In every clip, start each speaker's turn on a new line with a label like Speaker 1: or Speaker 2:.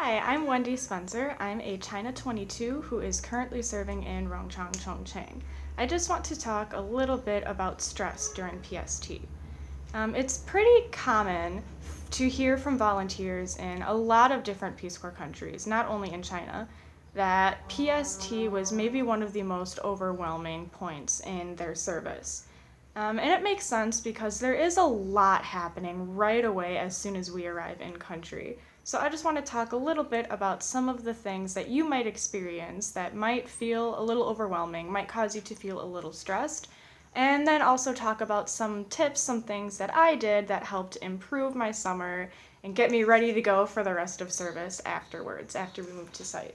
Speaker 1: Hi, I'm Wendy Spencer. I'm a China 22 who is currently serving in Rongchang, Chongqing. I just want to talk a little bit about stress during PST. It's pretty common to hear from volunteers in a lot of different Peace Corps countries, not only in China, that PST was maybe one of the most overwhelming points in their service. And it makes sense because there is a lot happening right away as soon as we arrive in country. So I just want to talk a little bit about some of the things that you might experience that might feel a little overwhelming, might cause you to feel a little stressed, and then also talk about some tips, some things that I did that helped improve my summer and get me ready to go for the rest of service afterwards, after we moved to site.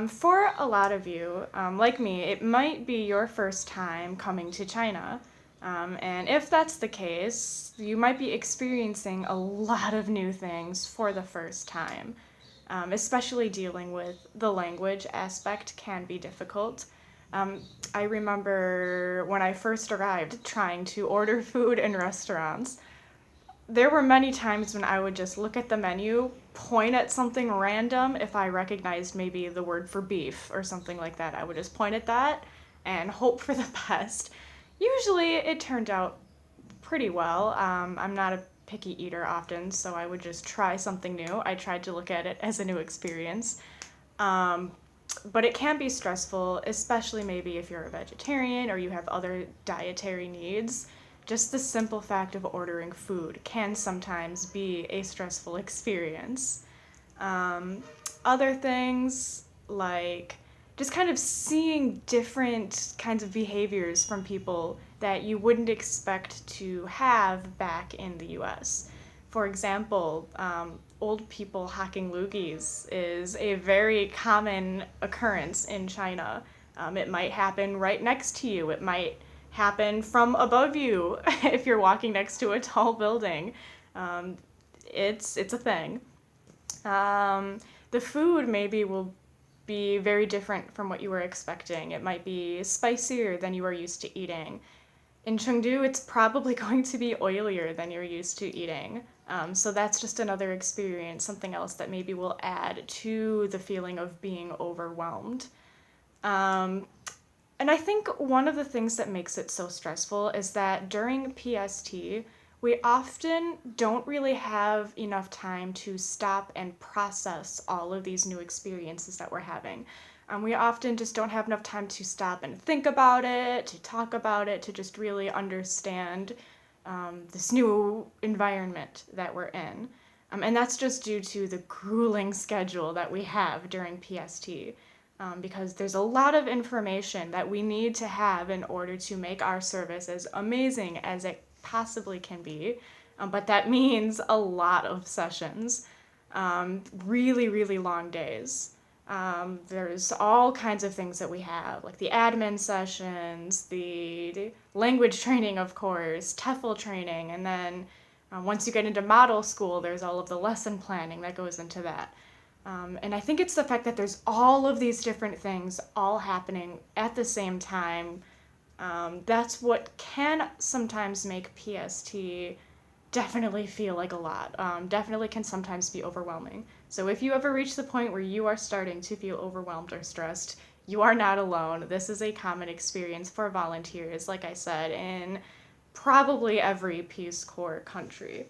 Speaker 1: For a lot of you, like me, it might be your first time coming to China. And if that's the case, you might be experiencing a lot of new things for the first time. Especially dealing with the language aspect can be difficult. I remember when I first arrived trying to order food in restaurants. There were many times when I would just look at the menu, point at something random. If I recognized maybe the word for beef or something like that, I would just point at that and hope for the best. Usually it turned out pretty well. I'm not a picky eater often, so I would just try something new. I tried to look at it as a new experience. Um, but it can be stressful, especially maybe if you're a vegetarian or you have other dietary needs. Just the simple fact of ordering food can sometimes be a stressful experience. Um, Other things like just kind of seeing different kinds of behaviors from people that you wouldn't expect to have back in the US. For example, old people hacking loogies is a very common occurrence in China. It might happen right next to you. It might happen from above you if you're walking next to a tall building. Um, it's a thing. Um, the food maybe will be very different from what you were expecting. It might be spicier than you are used to eating. In Chengdu, it's probably going to be oilier than you're used to eating. So that's just another experience, something else that maybe will add to the feeling of being overwhelmed. Um, and I think one of the things that makes it so stressful is that during PST, we often don't really have enough time to stop and process all of these new experiences that we're having. We often just don't have enough time to stop and think about it, to talk about it, to just really understand this new environment that we're in. And that's just due to the grueling schedule that we have during PST. Because there's a lot of information that we need to have in order to make our service as amazing as it possibly can be. But that means a lot of sessions, really, really long days. There's all kinds of things that we have, like the admin sessions, the language training, of course, TEFL training, and then once you get into model school, there's all of the lesson planning that goes into that. And I think it's the fact that there's all of these different things all happening at the same time. That's what can sometimes make PST definitely feel like a lot. Definitely can sometimes be overwhelming. So if you ever reach the point where you are starting to feel overwhelmed or stressed, you are not alone. This is a common experience for volunteers, like I said, in probably every Peace Corps country.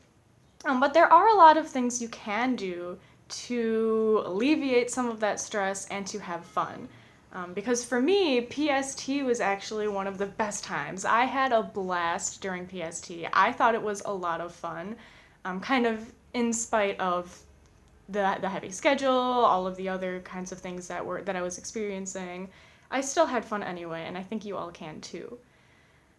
Speaker 1: But there are a lot of things you can do to alleviate some of that stress and to have fun. Because for me, PST was actually one of the best times. I had a blast during PST. I thought it was a lot of fun, kind of in spite of the heavy schedule, all of the other kinds of things that I was experiencing. I still had fun anyway, and I think you all can too.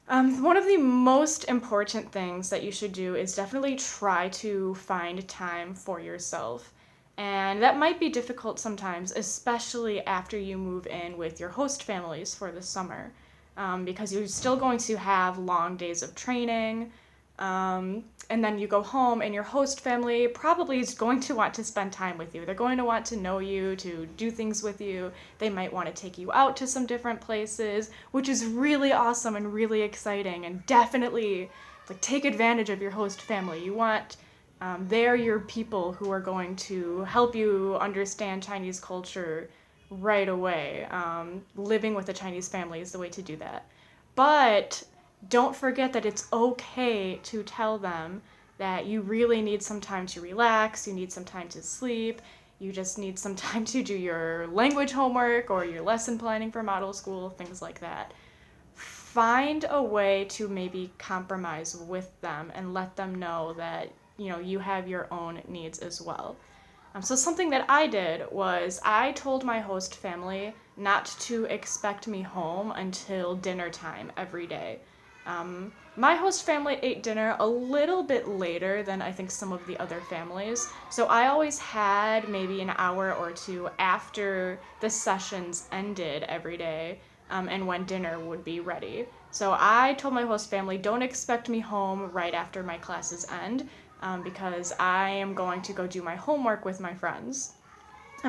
Speaker 1: One of the most important things that you should do is definitely try to find time for yourself. And that might be difficult sometimes, especially after you move in with your host families for the summer, because you're still going to have long days of training. And then you go home, and your host family probably is going to want to spend time with you. They're going to want to know you, to do things with you. They might want to take you out to some different places, which is really awesome and really exciting. And definitely, like, take advantage of your host family. You want They're your people who are going to help you understand Chinese culture right away. Living with a Chinese family is the way to do that. But don't forget that it's okay to tell them that you really need some time to relax, you need some time to sleep, you just need some time to do your language homework or your lesson planning for model school, things like that. Find a way to maybe compromise with them and let them know that you have your own needs as well. So something that I did was I told my host family not to expect me home until dinner time every day. My host family ate dinner a little bit later than I think some of the other families, so I always had maybe an hour or two after the sessions ended every day, and when dinner would be ready. So I told my host family, don't expect me home right after my classes end, because I am going to go do my homework with my friends.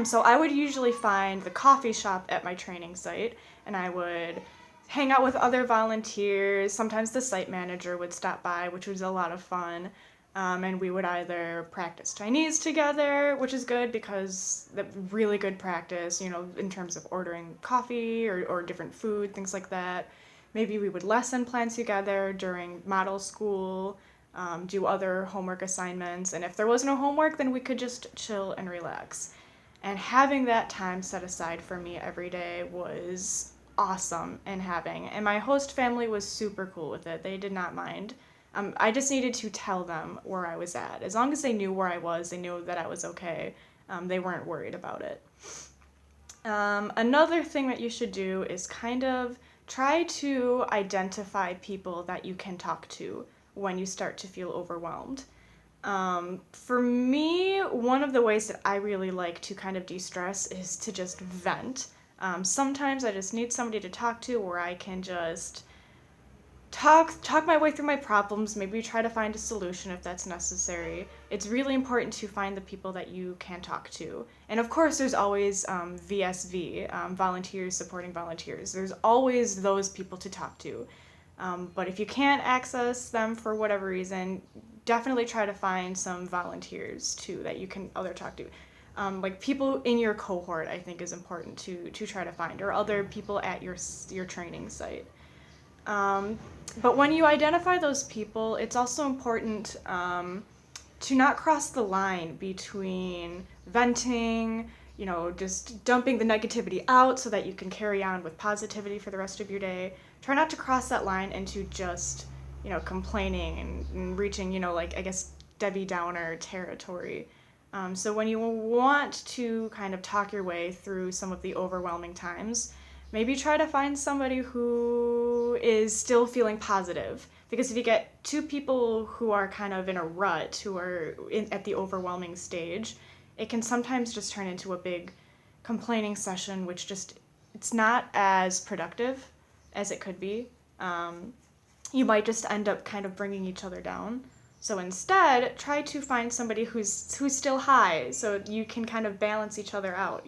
Speaker 1: So I would usually find the coffee shop at my training site, and I would hang out with other volunteers. Sometimes the site manager would stop by, which was a lot of fun. And we would either practice Chinese together, which is good because that's really good practice, in terms of ordering coffee or different food, things like that. Maybe we would lesson plan together during model school, do other homework assignments. And if there was no homework, then we could just chill and relax. And having that time set aside for me every day was awesome and my host family was super cool with it. They did not mind. I just needed to tell them where I was at. As long as they knew where I was, they knew that I was okay. They weren't worried about it. Another thing that you should do is kind of try to identify people that you can talk to when you start to feel overwhelmed. For me, one of the ways that I really like to kind of de-stress is to just vent. Sometimes I just need somebody to talk to where I can just talk my way through my problems, maybe try to find a solution if that's necessary. It's really important to find the people that you can talk to. And of course, there's always VSV, volunteers supporting volunteers. There's always those people to talk to. But if you can't access them for whatever reason, definitely try to find some volunteers too that you can talk to. Like people in your cohort, I think is important to try to find, or other people at your training site. But when you identify those people, it's also important to not cross the line between venting, just dumping the negativity out so that you can carry on with positivity for the rest of your day. Try not to cross that line into just, complaining and reaching, I guess, Debbie Downer territory. So when you want to kind of talk your way through some of the overwhelming times, maybe try to find somebody who is still feeling positive. Because if you get two people who are kind of in a rut, who are at the overwhelming stage, it can sometimes just turn into a big complaining session, which it's not as productive as it could be. You might just end up kind of bringing each other down. So instead, try to find somebody who's still high, so you can kind of balance each other out,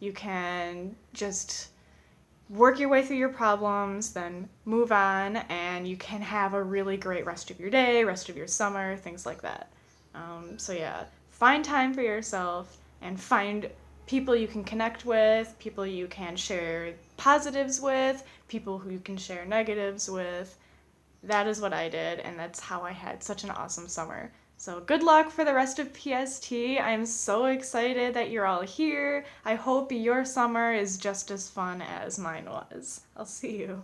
Speaker 1: You can just work your way through your problems, then move on, and you can have a really great rest of your day, rest of your summer, things like that. So yeah, find time for yourself and find people you can connect with, people you can share positives with, people who you can share negatives with. That is what I did, and that's how I had such an awesome summer. So good luck for the rest of PST. I'm so excited that you're all here. I hope your summer is just as fun as mine was. I'll see you.